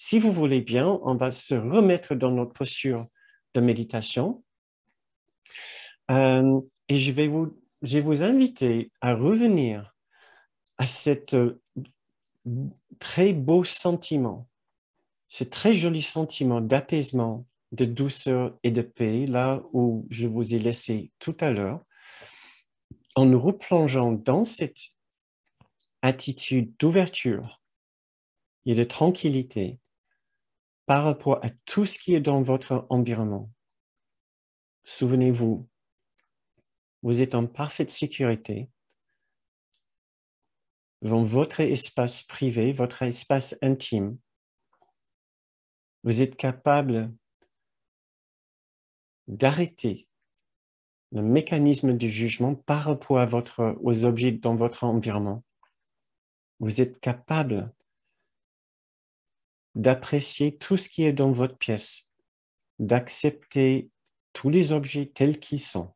Si vous voulez bien, on va se remettre dans notre posture de méditation. Et je vais vous inviter à revenir à cet très beau sentiment, ce très joli sentiment d'apaisement, de douceur et de paix, là où je vous ai laissé tout à l'heure, en nous replongeant dans cette attitude d'ouverture et de tranquillité par rapport à tout ce qui est dans votre environnement. Souvenez-vous, vous êtes en parfaite sécurité dans votre espace privé, votre espace intime. Vous êtes capable d'arrêter le mécanisme du jugement par rapport à aux objets dans votre environnement. Vous êtes capable d'apprécier tout ce qui est dans votre pièce, d'accepter tous les objets tels qu'ils sont,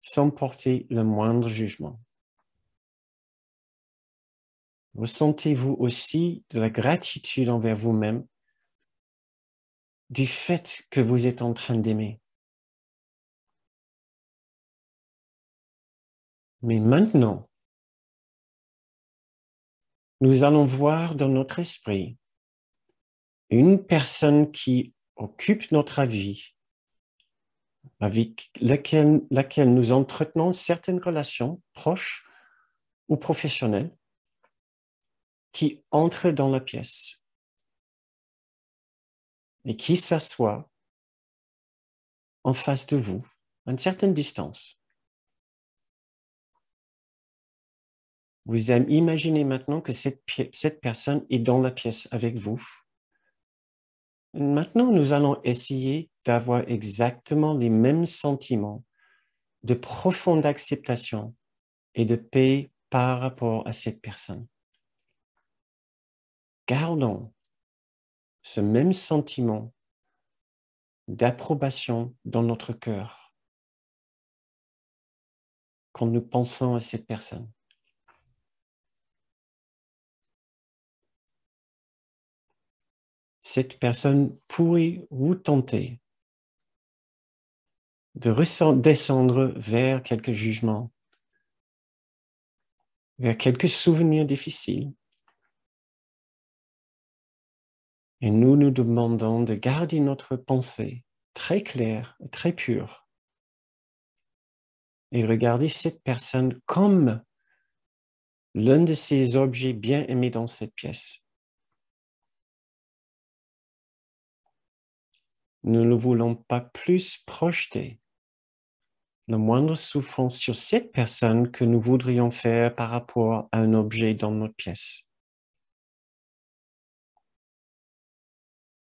sans porter le moindre jugement. Ressentez-vous aussi de la gratitude envers vous-même du fait que vous êtes en train d'aimer. Mais maintenant, nous allons voir dans notre esprit une personne qui occupe notre vie, avec laquelle nous entretenons certaines relations proches ou professionnelles, qui entre dans la pièce et qui s'assoit en face de vous, à une certaine distance. Vous imaginez maintenant que cette personne est dans la pièce avec vous. Maintenant, nous allons essayer d'avoir exactement les mêmes sentiments de profonde acceptation et de paix par rapport à cette personne. Gardons ce même sentiment d'approbation dans notre cœur quand nous pensons à cette personne. Cette personne pourrait vous tenter de descendre vers quelques jugements, vers quelques souvenirs difficiles. Et nous nous demandons de garder notre pensée très claire, très pure, et regarder cette personne comme l'un de ces objets bien aimés dans cette pièce. Nous ne voulons pas plus projeter la moindre souffrance sur cette personne que nous voudrions faire par rapport à un objet dans notre pièce.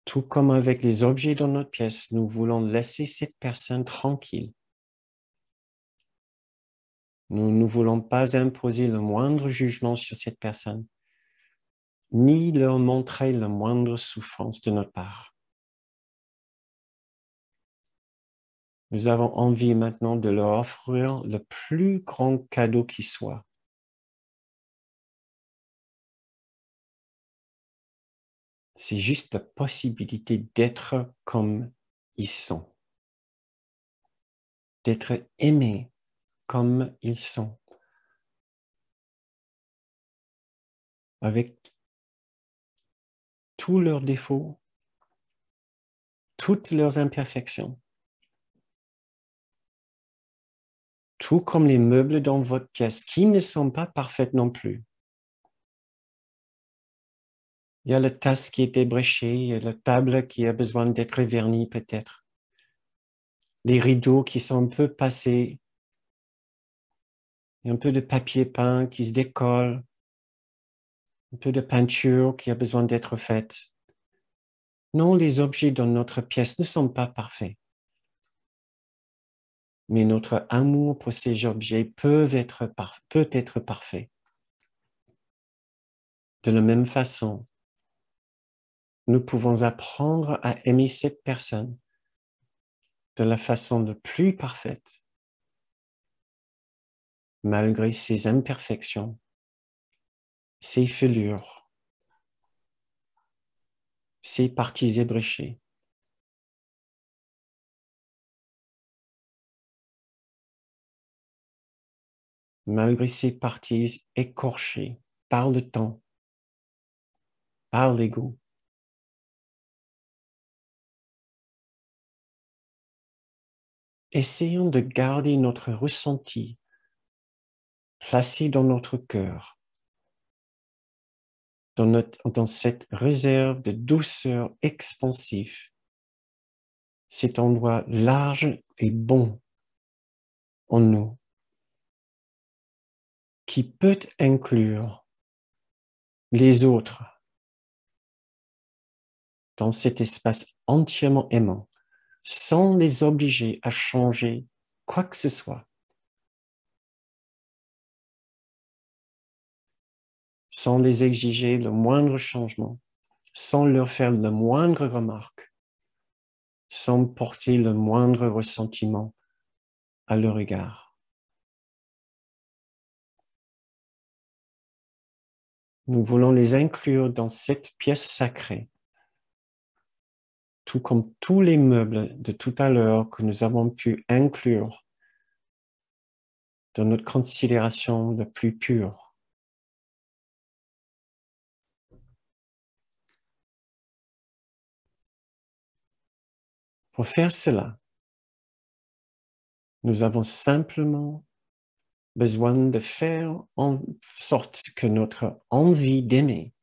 Tout comme avec les objets dans notre pièce, nous voulons laisser cette personne tranquille. Nous ne voulons pas imposer le moindre jugement sur cette personne, ni leur montrer la moindre souffrance de notre part. Nous avons envie maintenant de leur offrir le plus grand cadeau qui soit. C'est juste la possibilité d'être comme ils sont, d'être aimés comme ils sont, avec tous leurs défauts, toutes leurs imperfections. Tout comme les meubles dans votre pièce, qui ne sont pas parfaits non plus. Il y a la tasse qui est ébréchée, il y a la table qui a besoin d'être vernie peut-être. Les rideaux qui sont un peu passés, il y a un peu de papier peint qui se décolle, un peu de peinture qui a besoin d'être faite. Non, les objets dans notre pièce ne sont pas parfaits. Mais notre amour pour ces objets peut être parfait. De la même façon, nous pouvons apprendre à aimer cette personne de la façon la plus parfaite, malgré ses imperfections, ses fêlures, ces parties ébréchées. Malgré ces parties écorchées par le temps, par l'ego. Essayons de garder notre ressenti placé dans notre cœur, dans cette réserve de douceur expansive, cet endroit large et bon en nous, qui peut inclure les autres dans cet espace entièrement aimant, sans les obliger à changer quoi que ce soit, sans les exiger le moindre changement, sans leur faire la moindre remarque, sans porter le moindre ressentiment à leur égard. Nous voulons les inclure dans cette pièce sacrée, tout comme tous les meubles de tout à l'heure que nous avons pu inclure dans notre considération la plus pure. Pour faire cela, nous avons simplement besoin de faire en sorte que notre envie d'aimer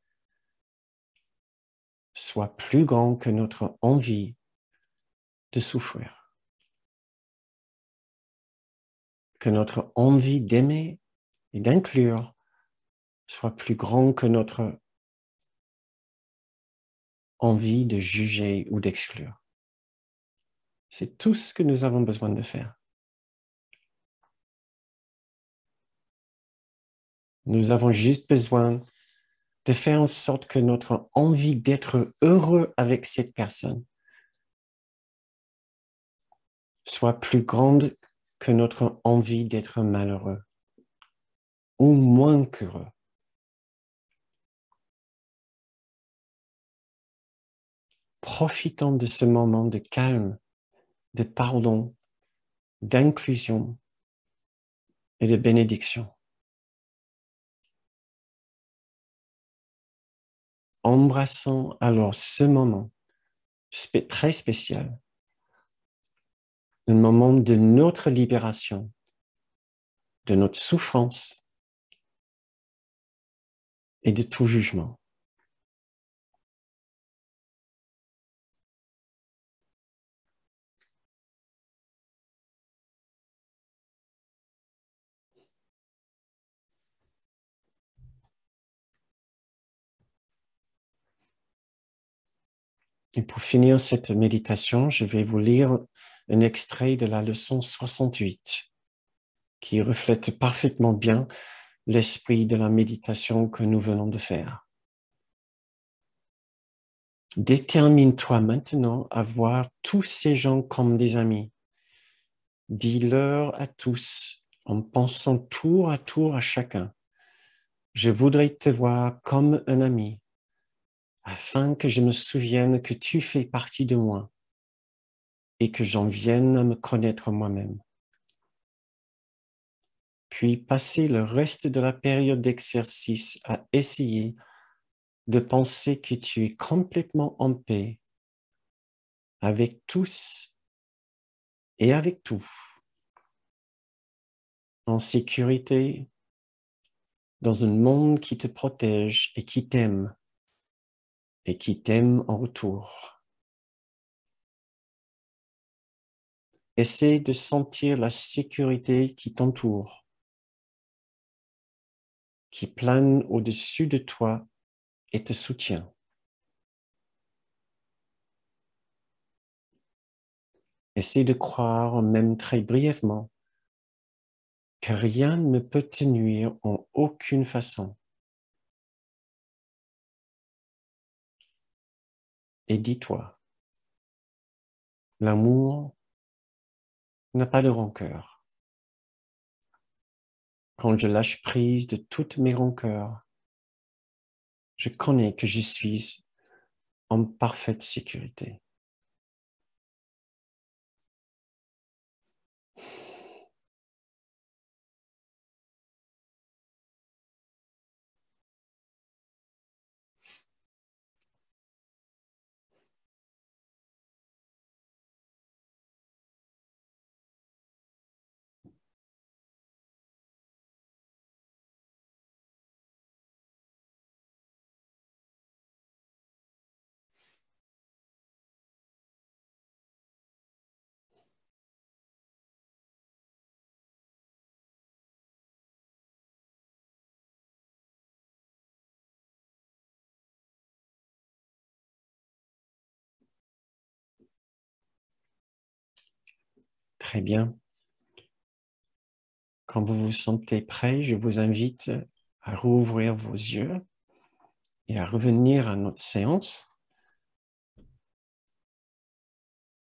soit plus grand que notre envie de souffrir. Que notre envie d'aimer et d'inclure soit plus grand que notre envie de juger ou d'exclure. C'est tout ce que nous avons besoin de faire. Nous avons juste besoin de faire en sorte que notre envie d'être heureux avec cette personne soit plus grande que notre envie d'être malheureux ou moins qu'heureux. Profitons de ce moment de calme, de pardon, d'inclusion et de bénédiction. Embrassons alors ce moment très spécial, un moment de notre libération, de notre souffrance et de tout jugement. Et pour finir cette méditation, je vais vous lire un extrait de la leçon 68 qui reflète parfaitement bien l'esprit de la méditation que nous venons de faire. Détermine-toi maintenant à voir tous ces gens comme des amis. Dis-leur à tous, en pensant tour à chacun, je voudrais te voir comme un ami, afin que je me souvienne que tu fais partie de moi et que j'en vienne à me connaître moi-même. Puis passer le reste de la période d'exercice à essayer de penser que tu es complètement en paix avec tous et avec tout, en sécurité, dans un monde qui te protège et qui t'aime en retour. Essaie de sentir la sécurité qui t'entoure, qui plane au-dessus de toi et te soutient. Essaie de croire, même très brièvement, que rien ne peut te nuire en aucune façon. Et dis-toi, l'amour n'a pas de rancœur. Quand je lâche prise de toutes mes rancœurs, je connais que je suis en parfaite sécurité. Très bien. Quand vous vous sentez prêt, je vous invite à rouvrir vos yeux et à revenir à notre séance.